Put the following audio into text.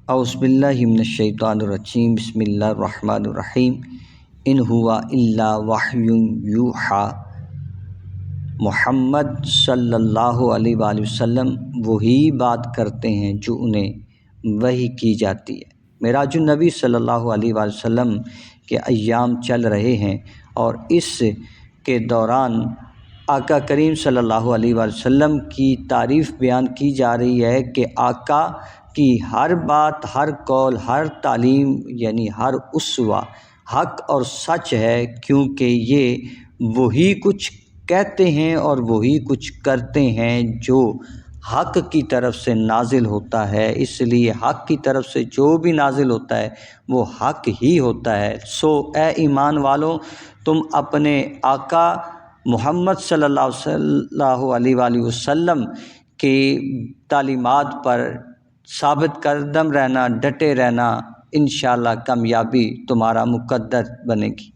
اعوذ باللہ من الشیطان الرجیم بسم اللہ الرحمن الرحیم ان ہوا الا وحی یوحیٰ۔ محمد صلی اللہ علیہ وآلہ وسلم وہی بات کرتے ہیں جو انہیں وحی کی جاتی ہے۔ معراج النبی صلی اللہ علیہ وآلہ وسلم کے ایام چل رہے ہیں اور اس کے دوران آقا کریم صلی اللہ علیہ وآلہ وسلم کی تعریف بیان کی جا رہی ہے کہ آقا کی ہر بات، ہر قول، ہر تعلیم یعنی ہر اسوہ حق اور سچ ہے، کیونکہ یہ وہی کچھ کہتے ہیں اور وہی کچھ کرتے ہیں جو حق کی طرف سے نازل ہوتا ہے۔ اس لیے حق کی طرف سے جو بھی نازل ہوتا ہے وہ حق ہی ہوتا ہے۔ سو اے ایمان والوں، تم اپنے آقا محمد صلی اللہ علیہ وآلہ وسلم کی تعلیمات پر ثابت قدم رہنا، ڈٹے رہنا، انشاءاللہ کامیابی تمہارا مقدر بنے گی۔